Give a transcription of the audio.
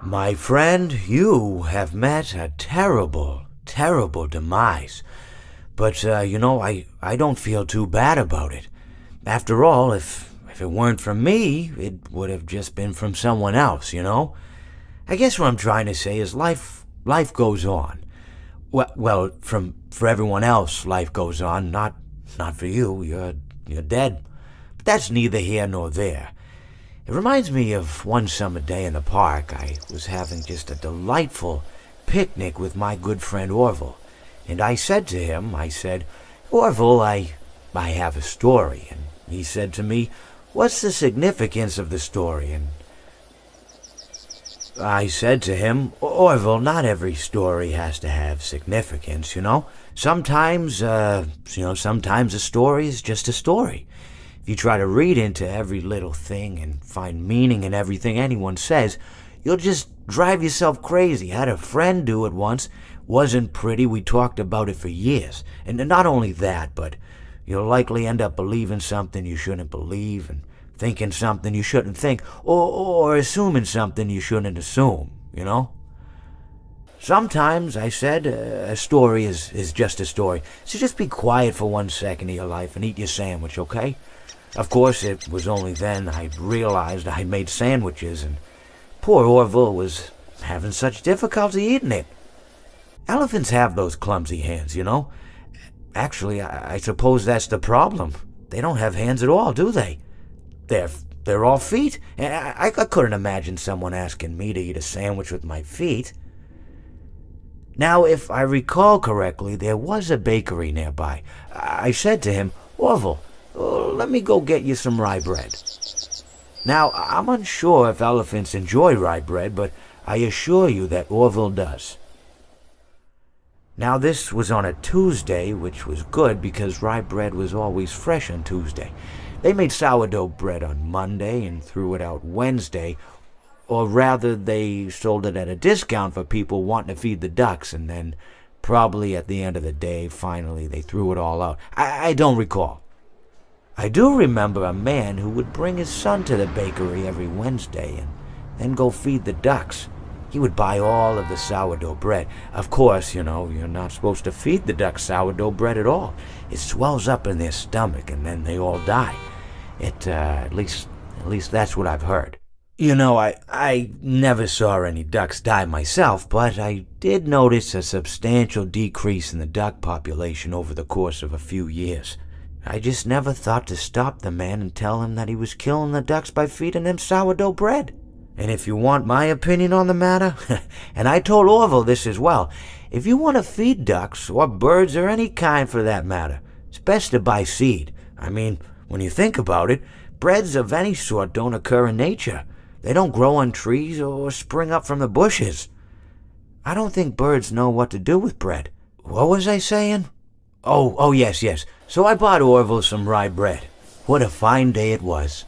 My friend, you have met a terrible, terrible demise. But, I don't feel too bad about it. After all, if it weren't from me, it would have just been from someone else, you know? I guess what I'm trying to say is life goes on. Well, for everyone else, life goes on, not for you. You're dead. But that's neither here nor there. It reminds me of one summer day in the park. I was having just a delightful picnic with my good friend Orville. And I said to him, Orville, I have a story. And he said to me, what's the significance of the story? And I said to him, Orville, not every story has to have significance, you know? Sometimes a story is just a story. If you try to read into every little thing and find meaning in everything anyone says, you'll just drive yourself crazy. I had a friend do it once. Wasn't pretty. We talked about it for years. And not only that, but you'll likely end up believing something you shouldn't believe and thinking something you shouldn't think, or assuming something you shouldn't assume, you know? Sometimes, I said, a story is just a story. So just be quiet for 1 second of your life and eat your sandwich, okay? Of course, it was only then I realized I made sandwiches, and poor Orville was having such difficulty eating it. Elephants have those clumsy hands, you know? Actually, I suppose that's the problem. They don't have hands at all, do they? They're all feet. I couldn't imagine someone asking me to eat a sandwich with my feet. Now, if I recall correctly, there was a bakery nearby. I said to him, Orville, let me go get you some rye bread. Now, I'm unsure if elephants enjoy rye bread, but I assure you that Orville does. Now, this was on a Tuesday, which was good because rye bread was always fresh on Tuesday. They made sourdough bread on Monday and threw it out Wednesday, or rather they sold it at a discount for people wanting to feed the ducks, and then probably at the end of the day, finally they threw it all out. I don't recall. I do remember a man who would bring his son to the bakery every Wednesday and then go feed the ducks. He would buy all of the sourdough bread. Of course, you're not supposed to feed the ducks sourdough bread at all. It swells up in their stomach and then they all die. At least that's what I've heard. I never saw any ducks die myself, but I did notice a substantial decrease in the duck population over the course of a few years. I just never thought to stop the man and tell him that he was killing the ducks by feeding them sourdough bread. And if you want my opinion on the matter, and I told Orville this as well, if you want to feed ducks, or birds, or any kind for that matter, it's best to buy seed. I mean, when you think about it, breads of any sort don't occur in nature. They don't grow on trees or spring up from the bushes. I don't think birds know what to do with bread. What was I saying? Oh, yes. So I bought Orville some rye bread. What a fine day it was.